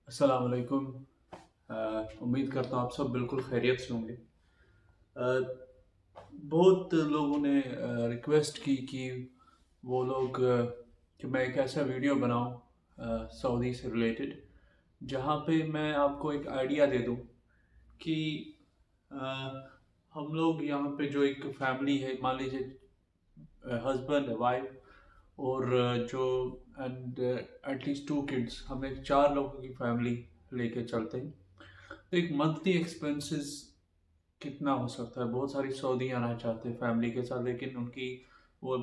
अस्सलाम वालेकुम। उम्मीद करता हूँ आप सब बिल्कुल खैरियत से होंगे। बहुत लोगों ने रिक्वेस्ट की कि वो लोग कि मैं एक ऐसा वीडियो बनाऊँ सऊदी से रिलेटेड, जहाँ पे मैं आपको एक आइडिया दे दूँ कि अ, हम लोग यहाँ पे जो एक फैमिली है, मान लीजिए हस्बैंड वाइफ और जो एंड एटलीस्ट टू किड्स, हम एक चार लोगों की फैमिली लेके चलते हैं। तो एक मंथली एक्सपेंसेस कितना हो सकता है? बहुत सारी सऊदी आना चाहते हैं फैमिली के साथ, लेकिन उनकी वो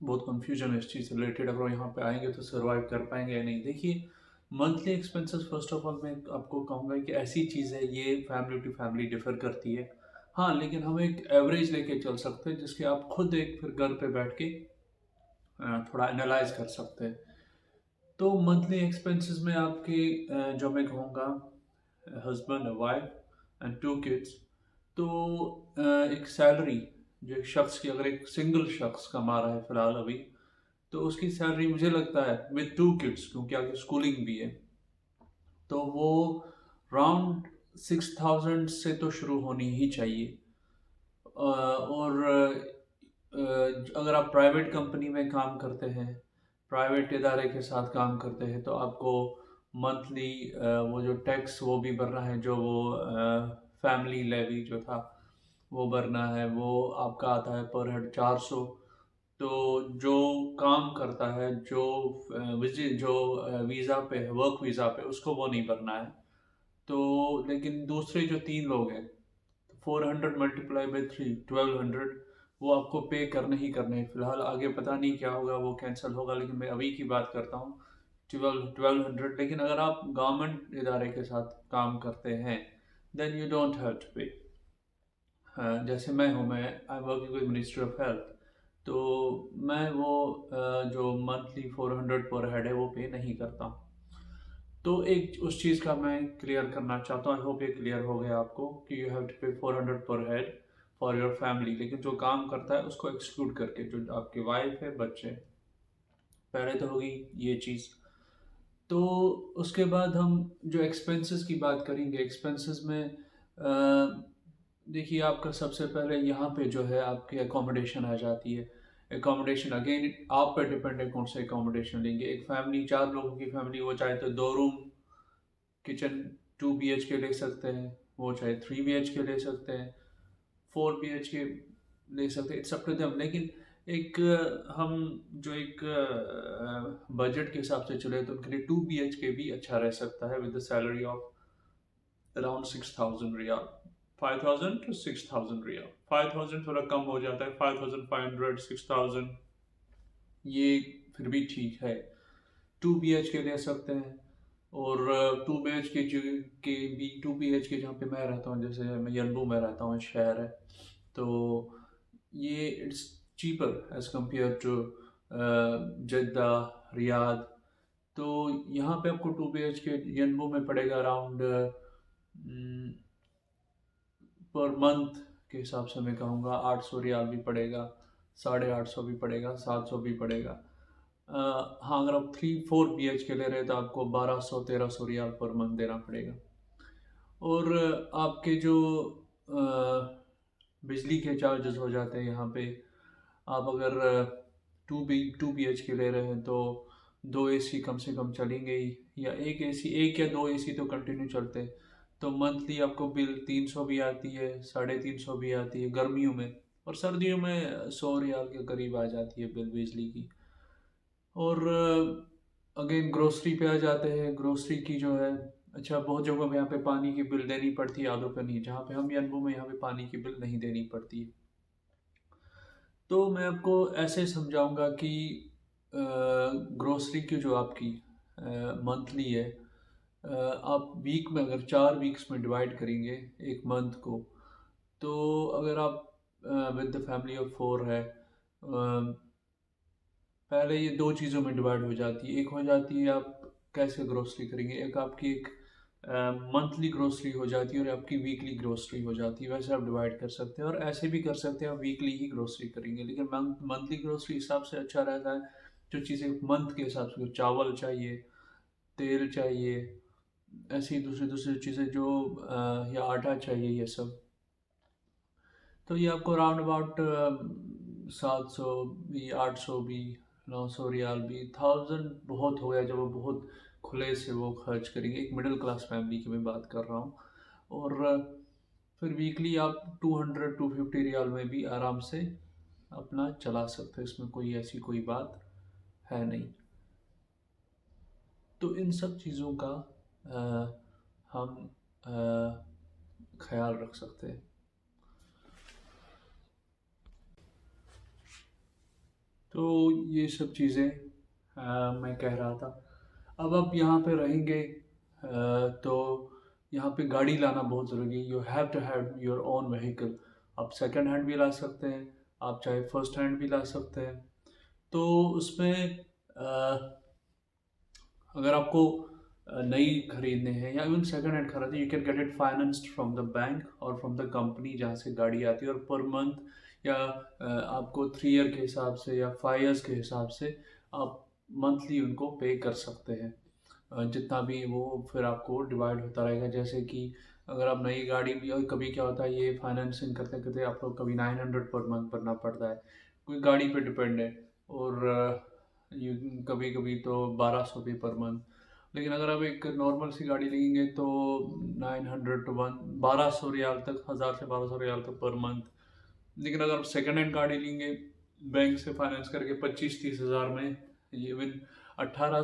बहुत कंफ्यूजन है इस चीज़ से रिलेटेड, अगर वो यहाँ पे आएंगे तो सर्वाइव कर पाएंगे या नहीं। देखिए, monthly expenses first of all मैं आपको कहूँगा कि ऐसी चीज़ है, ये फैमिली टू फैमिली डिफर करती है। हाँ, लेकिन हम एक एवरेज लेके चल सकते हैं जिसके आप खुद एक फिर घर पे बैठ के थोड़ा एनालाइज कर सकते हैं। तो मंथली एक्सपेंसेस में आपके जो मैं कहूँगा husband wife and two kids, तो एक सैलरी जो एक शख्स की, अगर एक सिंगल शख्स कमा रहा है फिलहाल अभी, तो उसकी सैलरी मुझे लगता है विद टू किड्स, क्योंकि आगे स्कूलिंग भी है, तो वो राउंड 6,000 से तो शुरू होनी ही चाहिए। और अगर आप प्राइवेट कंपनी में काम करते हैं, प्राइवेट इदारे के साथ काम करते हैं, तो आपको मंथली वो जो टैक्स वो भी भरना है, जो वो फैमिली लेवी जो था वो भरना है, वो आपका आता है पर हेड 400। तो जो काम करता है, जो विजिट जो वीज़ा पे वर्क वीज़ा पे, उसको वो नहीं भरना है। तो लेकिन दूसरे जो तीन लोग हैं, 400 मल्टीप्लाई बाई 3, 1200, वो आपको पे करने ही करने हैं। फिलहाल आगे पता नहीं क्या होगा, वो कैंसिल होगा, लेकिन मैं अभी की बात करता हूँ। 1200। लेकिन अगर आप गवर्नमेंट इदारे के साथ काम करते हैं, then you don't have to pay. जैसे मैं हूँ, मैं I working with ministry of health, तो मैं वो जो मंथली 400 पर हेड है वो पे नहीं करता। तो एक उस चीज़ का मैं क्लियर करना चाहता हूँ। आई होप ये क्लियर हो गया आपको कि यू हैव टू पे 400 पर हेड फॉर योर फैमिली, लेकिन जो काम करता है उसको एक्सक्लूड करके, जो आपकी वाइफ है, बच्चे, पहले तो होगी ये चीज़। तो उसके बाद हम जो एक्सपेंसेस की बात करेंगे, एक्सपेंसेस में देखिए, आपका सबसे पहले यहाँ पे जो है आपकी एकोमोडेशन आ जाती है। एकोमोडेशन अगेन आप पे डिपेंड है कौन सा एकोमोडेशन लेंगे। एक फैमिली, चार लोगों की फैमिली, वो चाहे तो 2 रूम किचन 2 BHK ले सकते हैं, वो चाहे 3 BHK ले सकते हैं, 4 BHK ले सकते हैं, इट्स अप टू देम। लेकिन एक हम जो एक बजट के हिसाब से चले तो उनके लिए 2 BHK भी अच्छा रह सकता है with the salary of around 6,000 riyal. 5,000 to 6,000 riyal. 5,000 थोड़ा कम हो जाता है, 5,500, 6,000, ये फिर भी ठीक है। 2 BHK ले सकते हैं। और 2 BHK के भी, 2 BHK जहाँ पे मैं रहता हूँ, जैसे मैं यलबू में रहता हूँ, शहर है, तो ये it's cheaper as compare to Jeddah, Riyadh. तो यहाँ पे आपको 2 BHK यलबू में पड़ेगा अराउंड पर मंथ के हिसाब से मैं कहूँगा 800 रियाल भी पड़ेगा, 850 भी पड़ेगा, 700 भी पड़ेगा। हाँ, अगर आप 3-4 BHK ले रहे हैं तो आपको 1,200-1,300 रियाल पर मंथ देना पड़ेगा। और आपके जो बिजली के चार्जेस हो जाते हैं यहाँ पे। आप अगर 2 BHK ले रहे हैं तो 2 AC कम से कम चलेंगे ही, या एक AC, एक या 2 AC तो कंटिन्यू चलते हैं। तो मंथली आपको बिल 300 भी आती है, 350 भी आती है गर्मियों में, और सर्दियों में 100 रियाल के करीब आ जाती है बिल बिजली की। और अगेन ग्रोसरी पे आ जाते हैं। ग्रोसरी की जो है, अच्छा, बहुत जगहों पे यहाँ पे पानी की बिल देनी पड़ती है, आधों पे नहीं। जहाँ पे हम यन्बू में, यहाँ पे पानी की बिल नहीं देनी पड़ती है। तो मैं आपको ऐसे समझाऊंगा कि ग्रोसरी की जो आपकी मंथली है, आप वीक में अगर 4 वीक्स में डिवाइड करेंगे एक मंथ को, तो अगर आप विद द फैमिली ऑफ 4 है, पहले ये दो चीज़ों में डिवाइड हो जाती है। एक हो जाती है आप कैसे ग्रोसरी करेंगे, एक आपकी एक मंथली ग्रोसरी हो जाती है और आपकी वीकली ग्रोसरी हो जाती है। वैसे आप डिवाइड कर सकते हैं, और ऐसे भी कर सकते हैं आप वीकली ही ग्रोसरी करेंगे, लेकिन मंथली ग्रोसरी हिसाब से अच्छा रहता है। जो चीज़ें मंथ के हिसाब से, चावल चाहिए, तेल चाहिए, ऐसी दूसरी दूसरी चीज़ें जो या आटा चाहिए, ये सब। तो ये आपको राउंड अबाउट 700 भी, 800 भी, 900 रियाल भी, 1000 बहुत हो गया जब वो बहुत खुले से वो खर्च करेंगे। एक मिडिल क्लास फैमिली की मैं बात कर रहा हूँ। और फिर वीकली आप 200 250 रियाल में भी आराम से अपना चला सकते हैं, इसमें कोई ऐसी कोई बात है नहीं। तो इन सब चीज़ों का हम ख्याल रख सकते हैं। तो ये सब चीज़ें मैं कह रहा था। अब आप यहाँ पे रहेंगे तो यहाँ पे गाड़ी लाना बहुत ज़रूरी है। You have to have your own vehicle. आप सेकंड हैंड भी ला सकते हैं, आप चाहे फर्स्ट हैंड भी ला सकते हैं। तो उसमें अगर आपको नई खरीदने हैं या इवन सेकंड हैंड खरीदने, you can get it financed from the bank और फ्रॉम द कंपनी जहाँ से गाड़ी आती है। और पर मंथ या आपको 3 ईयर के हिसाब से या 5 ईयर्स के हिसाब से आप मंथली उनको पे कर सकते हैं। जितना भी वो फिर आपको डिवाइड होता रहेगा। जैसे कि अगर आप नई गाड़ी भी, और कभी क्या होता है ये फाइनेंसिंग करते करते आपको कभी 900 पर मंथ भरना पड़ता है, कोई गाड़ी पे डिपेंड है। और कभी कभी तो 1200 भी पर मंथ। लेकिन अगर आप एक नॉर्मल सी गाड़ी लेंगे तो 900 टू 1200 रियाल तक, 1000 से 1200 रियाल तक पर मंथ। लेकिन अगर आप सेकेंड हैंड गाड़ी लेंगे बैंक से फाइनेंस करके 25-30 हज़ार में, इवन 18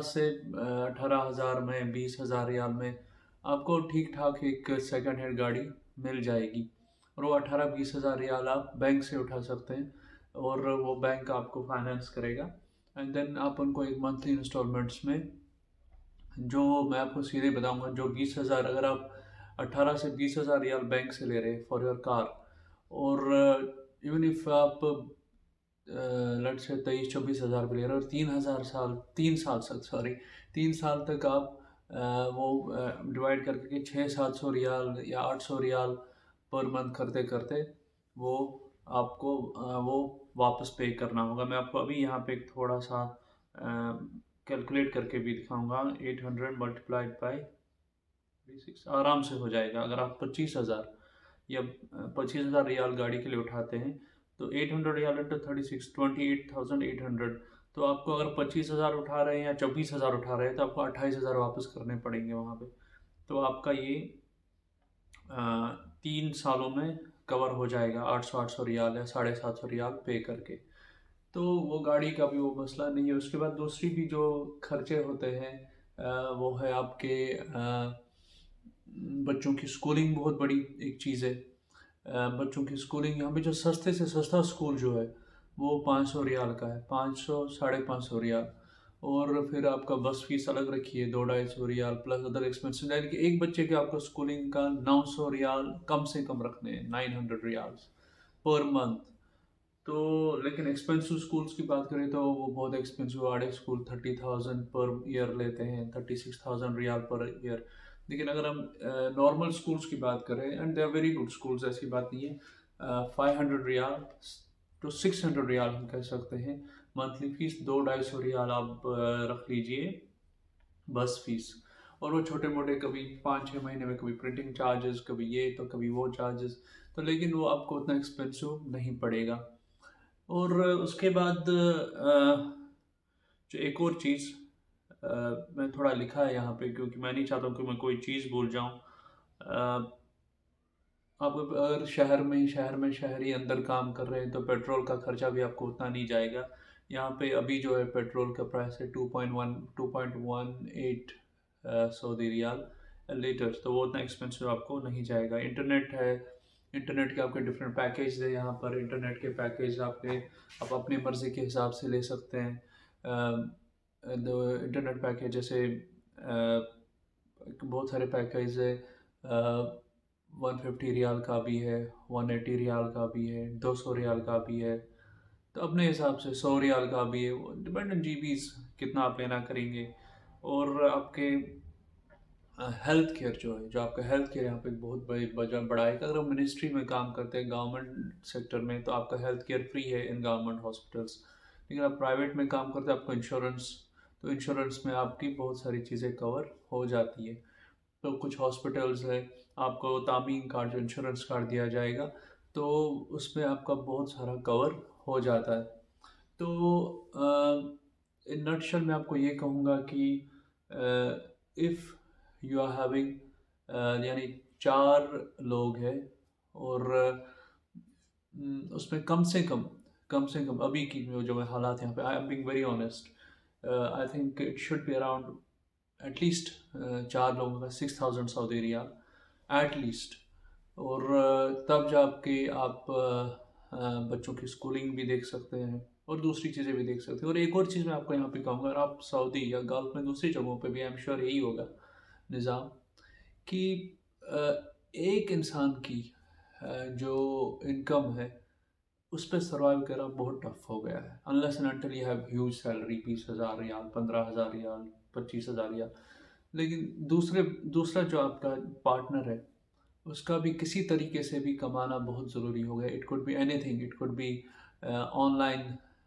हज़ार में, 20 हज़ार रियाल में आपको ठीक ठाक एक सेकेंड हैंड गाड़ी मिल जाएगी। और वो 18-20 हज़ार रियाल आप बैंक से उठा सकते हैं और वो बैंक आपको फाइनेंस करेगा। एंड देन आप उनको एक मंथली इंस्टॉलमेंट्स में, जो मैं आपको सीधे बताऊंगा, जो 20 हज़ार, अगर आप 18 से 20 हज़ार रियाल बैंक से ले रहे हैं फॉर योर कार, और इवन इफ आप लेट से 23-24 हज़ार भी ले रहे हो और 3 साल 3 साल तक आप वो डिवाइड करके 600-700 रियाल या 800 रियाल पर मंथ करते करते वो आपको वो वापस पे करना होगा। मैं आपको अभी यहाँ पे एक थोड़ा सा कैलकुलेट करके भी दिखाऊंगा। 800 मल्टीप्लाइड बाई 36 आराम से हो जाएगा। अगर आप 25 हज़ार या 25 हज़ार रियाल गाड़ी के लिए उठाते हैं तो 800 रियाल इंटू 36, 28,800। तो आपको अगर 25 हज़ार उठा रहे हैं या 24 हज़ार उठा रहे हैं तो आपको 28 हज़ार वापस करने पड़ेंगे वहाँ पे। तो आपका ये 3 सालों में कवर हो जाएगा, 800-800 रियाल या 750 रियाल पे करके। तो वो गाड़ी का भी वो मसला नहीं है। उसके बाद दूसरी भी जो खर्चे होते हैं वो है आपके बच्चों की स्कूलिंग। बहुत बड़ी एक चीज़ है बच्चों की स्कूलिंग। यहाँ पे जो सस्ते से सस्ता स्कूल जो है वो 500 रियाल का है, 500 550 रियाल। और फिर आपका बस फीस अलग रखी है 200-250 रियाल प्लस अदर एक्सपेंसेस, यानी कि एक बच्चे के आपको स्कूलिंग का 900 रियाल कम से कम रखने हैं, 900 रियाल पर मंथ। तो लेकिन एक्सपेंसिव स्कूल्स की बात करें तो वो बहुत एक्सपेंसिव, आड़े स्कूल 30,000 पर ईयर लेते हैं, 36,000 रियाल पर ईयर। लेकिन अगर हम नॉर्मल स्कूल्स की बात करें, and they are very good schools, ऐसी बात नहीं है, 500 रियाल टू 600 रियाल हम कह सकते हैं मंथली फीस। 200-250 रियाल आप रख लीजिए बस फीस। और वो छोटे मोटे कभी 5-6 महीने में कभी प्रिंटिंग चार्जेस, कभी ये तो कभी वो चार्जेस, तो लेकिन वो आपको उतना एक्सपेंसिव नहीं पड़ेगा। और उसके बाद जो एक और चीज़ मैं थोड़ा लिखा है यहाँ पे, क्योंकि मैं नहीं चाहता हूँ कि मैं कोई चीज़ भूल जाऊँ। आप अगर शहर में शहरी अंदर काम कर रहे हैं तो पेट्रोल का खर्चा भी आपको उतना नहीं जाएगा। यहाँ पे अभी जो है पेट्रोल का प्राइस है 2.18 सऊदी रियाल लीटर, तो वो उतना एक्सपेंसिव आपको नहीं जाएगा। इंटरनेट है, इंटरनेट के आपके डिफरेंट पैकेज है यहाँ पर। इंटरनेट के पैकेज आप अपनी मर्ज़ी के हिसाब से ले सकते हैं। इंटरनेट पैकेज जैसे बहुत सारे पैकेज है, 150 रियाल का भी है, 180 रियाल का भी है, 200 रियाल का भी है। तो अपने हिसाब से 100 रियाल का भी है, वो डिपेंड ऑन जीबीज कितना आप लेना करेंगे। और आपके हेल्थ केयर जो है, जो आपका हेल्थ केयर यहाँ पे बहुत बड़ी बड़ा है। अगर आप मिनिस्ट्री में काम करते हैं गवर्नमेंट सेक्टर में तो आपका हेल्थ केयर फ्री है इन गवर्नमेंट हॉस्पिटल्स। लेकिन आप प्राइवेट में काम करते हैं आपको इंश्योरेंस, तो इंश्योरेंस में आपकी बहुत सारी चीज़ें कवर हो जाती है। तो कुछ हॉस्पिटल्स है, आपको तामीन कार्ड जो इंश्योरेंस कार्ड दिया जाएगा, तो उसमें आपका बहुत सारा कवर हो जाता है। तो इन नटशल मैं आपको ये कहूँगा कि इफ़ यू आर हैविंग यानी 4 लोग हैं और उसमें कम से कम अभी की जो मैं हालात यहाँ पे, I am being very honest, I think it should be around at least 4 लोगों का 6,000 सऊदी रियाल एटलीस्ट। और तब जाके आप बच्चों की स्कूलिंग भी देख सकते हैं और दूसरी चीज़ें भी देख सकते हैं। और एक और चीज़ मैं आपको यहाँ पे कहूँगा, अगर आप सऊदी या गल्फ में दूसरी जगहों पे भी आई एम श्योर यही होगा निज़ाम, कि एक इंसान की जो इनकम है उस पर सर्वाइव करना बहुत टफ हो गया है, unless and until you have huge salary, 20,000 रियाल, 15,000 रियाल, 25,000 रियाल। लेकिन दूसरा जो आपका पार्टनर है उसका भी किसी तरीके से भी कमाना बहुत ज़रूरी हो गया। It could be anything, it could be online,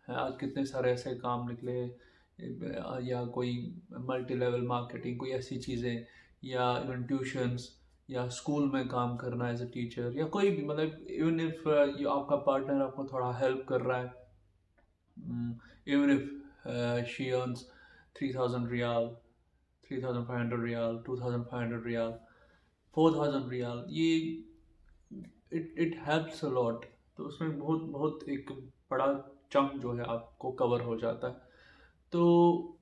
आज कितने सारे ऐसे काम निकले, या कोई मल्टी लेवल मार्केटिंग, कोई ऐसी चीज़ें, या इवन ट्यूशन्स, या स्कूल में काम करना एज ए टीचर, या कोई भी, मतलब इवन इफ आपका पार्टनर आपको थोड़ा हेल्प कर रहा है, इवन इफ शी अर्न्स 3,000 रियाल, 3,500 रियाल, 2,500 रियाल, 4,000 रियाल, ये इट हेल्प्स अ लॉट। तो उसमें बहुत बहुत एक बड़ा चंक जो है आपको कवर हो जाता है। तो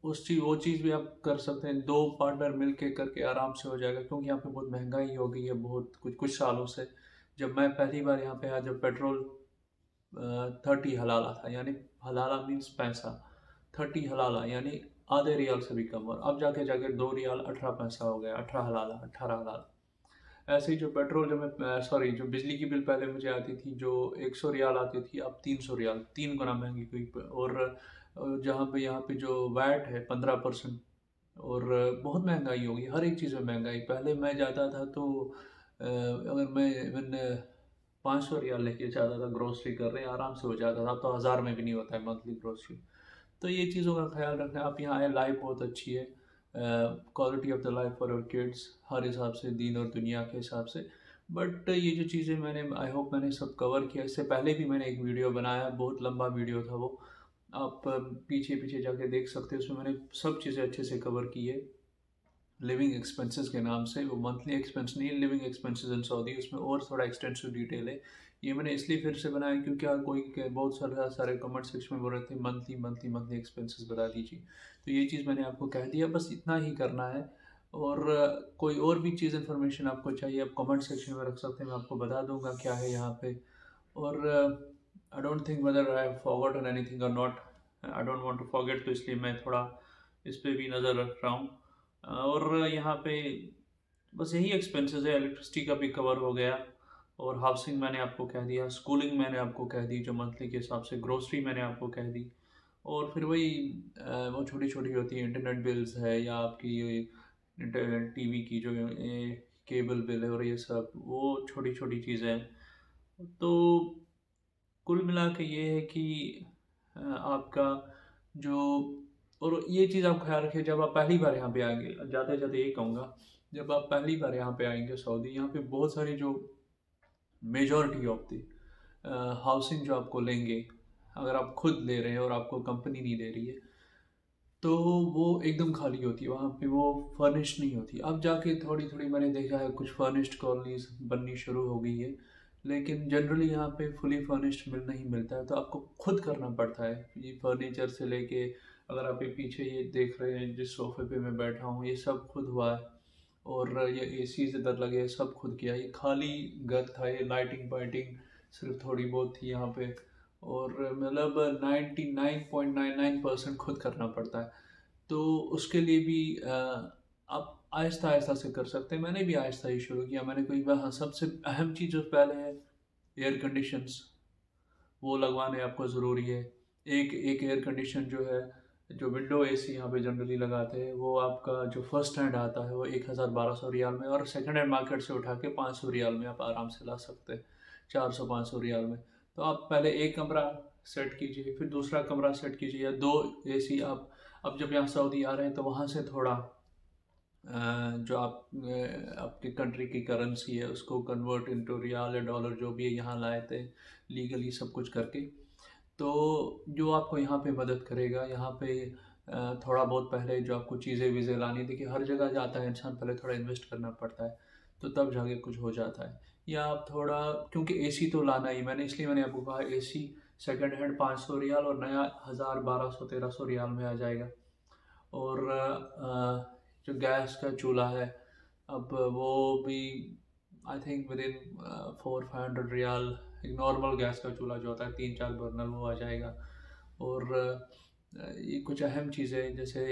वो चीज़ भी आप कर सकते हैं, 2 पार्टनर मिल के करके आराम से हो जाएगा, क्योंकि यहाँ पे बहुत महंगाई हो गई है बहुत कुछ सालों से। जब मैं पहली बार यहाँ पे आया, जब पेट्रोल 30 हलाला था, यानी हलाला मीन्स पैसा, 30 हलाला यानी आधे रियाल से भी कम, और अब जाके जाके 2 रियाल 18 पैसा हो गया, 18 हलाला। ऐसे ही जो पेट्रोल, जो मैं सॉरी जो बिजली की बिल पहले मुझे आती थी जो 100 रियाल आती थी, अब 300 रियाल, 3 गुना महंगी हुई। और जहाँ पे यहाँ पे जो वैट है 15%, और बहुत महंगाई होगी, हर एक चीज़ में महंगाई। पहले मैं जाता था तो अगर मैं इवन 500 रियाल लेके जाता था ग्रोसरी कर रहे, आराम से हो जाता था। अब तो 1000 में भी नहीं होता है मंथली ग्रोसरी। तो ये चीज़ों का ख्याल रखना। आप यहाँ आए, लाइफ बहुत अच्छी है, quality of the life for our kids, हर हिसाब से, दीन और दुनिया के हिसाब से। बट ये जो चीज़ें मैंने, आई होप मैंने सब कवर किया। इससे पहले भी मैंने एक वीडियो बनाया, बहुत लंबा वीडियो था वो, आप पीछे पीछे जाके देख सकते हो। उसमें मैंने सब चीज़ें अच्छे से कवर की है, लिविंग एक्सपेंसेस के नाम से। वो मंथली एक्सपेंस नहीं है, लिविंग एक्सपेंसेस इन सऊदी, उसमें और थोड़ा एक्सटेंसिव डिटेल है। ये मैंने इसलिए फिर से बनाया क्योंकि हर कोई बहुत सारे कमेंट सेक्शन में बोल रहे थे मंथली मंथली मंथली एक्सपेंसेस बता दीजिए। तो ये चीज़ मैंने आपको कह दिया, बस इतना ही करना है। और कोई और भी चीज़ इन्फॉर्मेशन आपको चाहिए, आप कमेंट सेक्शन में रख सकते हैं, मैं आपको बता दूंगा क्या है यहाँ पे। और I don't think whether I have forgotten anything और not, I don't want to forget, तो इसलिए मैं थोड़ा इस पे भी नज़र रख रहा हूँ। और यहाँ पे बस यही एक्सपेंसेस है, इलेक्ट्रिसिटी का भी कवर हो गया, और हाउसिंग मैंने आपको कह दिया, स्कूलिंग मैंने आपको कह दी जो मंथली के हिसाब से, ग्रोसरी मैंने आपको कह दी। और फिर वही वो छोटी छोटी होती है, इंटरनेट बिल्स है, या आपकी टीवी की जो केबल बिल है, और ये सब वो छोटी छोटी चीज़ें हैं। तो कुल मिला के ये है कि आपका जो, और ये चीज़ आप ख्याल रखिए, जब आप पहली बार यहाँ पे आएंगे, जाते जाते यही कहूँगा, जब आप पहली बार यहाँ पे आएंगे सऊदी, यहाँ पे बहुत सारी जो मेजॉरिटी ऑफ दी हाउसिंग जो आपको लेंगे, अगर आप खुद ले रहे हैं और आपको कंपनी नहीं दे रही है, तो वो एकदम खाली होती है, वहाँ पे वो फर्निश्ड नहीं होती। अब जाके थोड़ी थोड़ी मैंने देखा है कुछ फर्निश्ड कॉलोनीज बननी शुरू हो गई है, लेकिन जनरली यहाँ पे फुली फर्निश्ड नहीं मिलता है, तो आपको खुद करना पड़ता है। ये फर्नीचर से लेके, अगर आप ये पीछे ये देख रहे हैं जिस सोफे पे मैं बैठा हूँ, ये सब खुद हुआ है। और ये एसी से इधर लगे, सब खुद किया। ये खाली घर था, ये लाइटिंग वाइटिंग सिर्फ थोड़ी बहुत थी यहाँ पे, और मतलब 99.99% खुद करना पड़ता है। तो उसके लिए भी आप आहिस्ता आहिस्ता से कर सकते हैं। मैंने भी आहिस्ता ही शुरू किया। मैंने कोई, हाँ, सबसे अहम चीज़ जो पहले है, एयर कंडीशंस, वो लगवाने आपको ज़रूरी है। एक एक एयर कंडीशन जो है, जो विंडो एसी यहाँ पे जनरली लगाते हैं, वो आपका जो फर्स्ट हैंड आता है वो 1,000-1,200 रियाल में, और सेकंड हैंड मार्केट से उठा के 500 रियाल में आप आराम से ला सकते हैं, 400-500 रियाल में। तो आप पहले एक कमरा सेट कीजिए, फिर दूसरा कमरा सेट कीजिए, या 2 एसी आप अब जब यहाँ सऊदी आ रहे हैं तो वहाँ से थोड़ा जो आपकी कंट्री की करेंसी है उसको कन्वर्ट इनटू रियाल या डॉलर जो भी है यहाँ लाए थे लीगली सब कुछ करके। तो जो आपको यहाँ पे मदद करेगा, यहाँ पे थोड़ा बहुत पहले जो आपको चीज़ें वीज़ें लानी, देखिए हर जगह जाता है इंसान पहले थोड़ा इन्वेस्ट करना पड़ता है तो तब जाके कुछ हो जाता है। या आप थोड़ा, क्योंकि एसी तो लाना ही, मैंने आपको कहा एसी सेकंड हैंड 500 रियाल और नया 1000 1200 1300 रियाल में आ जाएगा। और जो गैस का चूल्हा है अब वो भी आई थिंक विद इन 400-500 रियाल, एक नॉर्मल गैस का चूल्हा जो होता है 3-4 बर्नर वो आ जाएगा। और ये कुछ अहम चीज़ें जैसे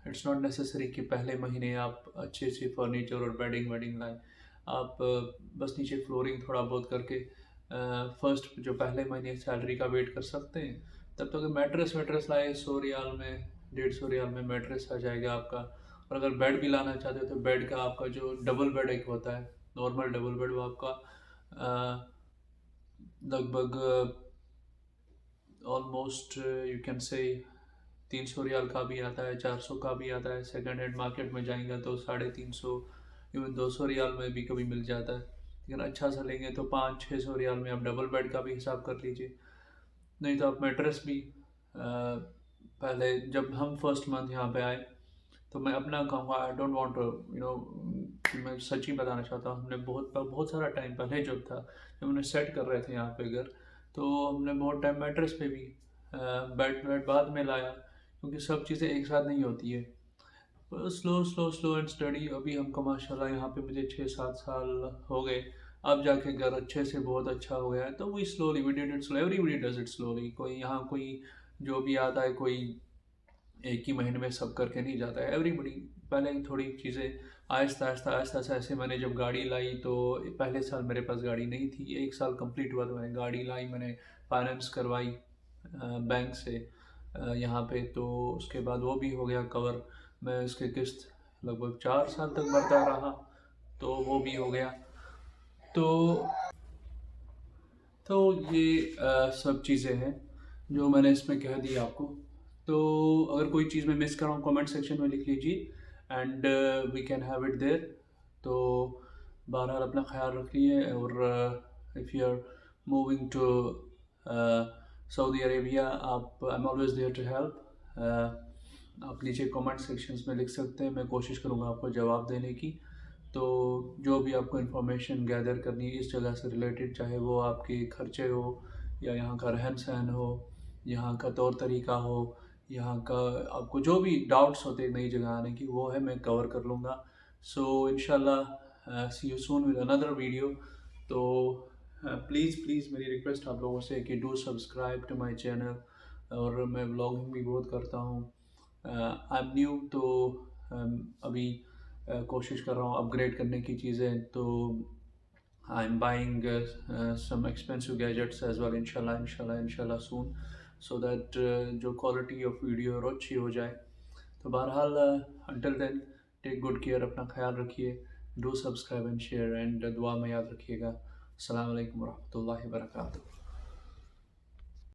इट्स नॉट नेसेसरी कि पहले महीने आप अच्छे से फर्नीचर और बेडिंग वेडिंग लाएं। आप बस नीचे फ्लोरिंग थोड़ा बहुत करके फर्स्ट जो पहले महीने सैलरी का वेट कर सकते हैं। तब तक मैट्रेस वेट्रेस लाए 100 रियाल में 150 रियाल में मैट्रेस आ जाएगा आपका। और अगर बेड भी लाना चाहते हो तो बेड का आपका जो डबल बेड एक होता है नॉर्मल डबल बेड वो आपका लगभग almost you can say 300 riyal का भी आता है, 400 का भी आता है। सेकंड हैंड मार्केट में जाएंगे तो 350 इवन 200 रियाल में भी कभी मिल जाता है। लेकिन अच्छा सा लेंगे तो 500-600 रियाल में आप डबल बेड का भी हिसाब कर लीजिए। नहीं तो आप मैट्रेस भी पहले जब हम फर्स्ट मंथ यहाँ पे आए तो मैं अपना कहूँगा, आई डोंट वांट यू नो, मैं सच ही बताना चाहता हूँ, हमने बहुत सारा टाइम पहले जब था जब हमने सेट कर रहे थे यहाँ पे घर, तो हमने बहुत टाइम मैट्रेस पे भी बेड बेड बाद में लाया क्योंकि सब चीज़ें एक साथ नहीं होती है। Slow slow slow and study अभी हमको माशाल्लाह यहाँ पे मुझे 6-7 साल हो गए, अब जाके घर अच्छे से बहुत अच्छा हो गया है। तो we slowly we did it slow, everybody does it slowly. कोई यहाँ कोई जो भी आता है कोई एक ही महीने में सब करके नहीं जाता है, एवरीबडी पहले थोड़ी चीज़ें आहिस्ता आहिस्ता आहिस्ता आहिस्ता। ऐसे मैंने जब गाड़ी लाई तो पहले साल मेरे पास गाड़ी नहीं थी, 1 साल कंप्लीट हुआ तो मैंने गाड़ी लाई, मैंने फाइनेंस करवाई बैंक से यहाँ पे, तो उसके बाद वो भी हो गया कवर। मैं उसकी किस्त लगभग 4 साल तक भरता रहा तो वो भी हो गया। तो तो ये सब चीज़ें हैं जो मैंने इसमें कह दी आपको। तो अगर कोई चीज़ मैं मिस कर रहा हूँ कमेंट सेक्शन में लिख लीजिए and we can have it there. तो बहरहाल अपना ख्याल रखिए और if you are moving to Saudi Arabia आप I am always there to help. आप नीचे कमेंट सेक्शंस में लिख सकते हैं, मैं कोशिश करूँगा आपको जवाब देने की। तो जो भी आपको इन्फॉर्मेशन गैदर करनी है इस जगह से रिलेटेड, चाहे वो आपके खर्चे हो या यहाँ का रहन सहन हो, यहाँ का तौर तरीका हो, यहाँ का आपको जो भी डाउट्स होते हैं नई जगह आने की, वो है मैं कवर कर लूँगा। सो इंशाल्लाह see you soon with another video. तो प्लीज़ प्लीज़ मेरी रिक्वेस्ट आप लोगों से कि do subscribe to my channel. और मैं व्लॉगिंग भी बहुत करता हूँ, आई एम न्यू तो अभी कोशिश कर रहा हूँ अपग्रेड करने की चीज़ें। तो I am buying some expensive gadgets as well इंशाल्लाह इंशाल्लाह इंशाल्लाह सून, सो दैट जो क्वालिटी ऑफ वीडियो और अच्छी हो जाए। तो बहरहाल until then take good care, अपना ख्याल रखिए, do subscribe and share and दुआ में याद रखिएगा। अस्सलाम वालेकुम रहमतुल्लाहि व बरकातुहू।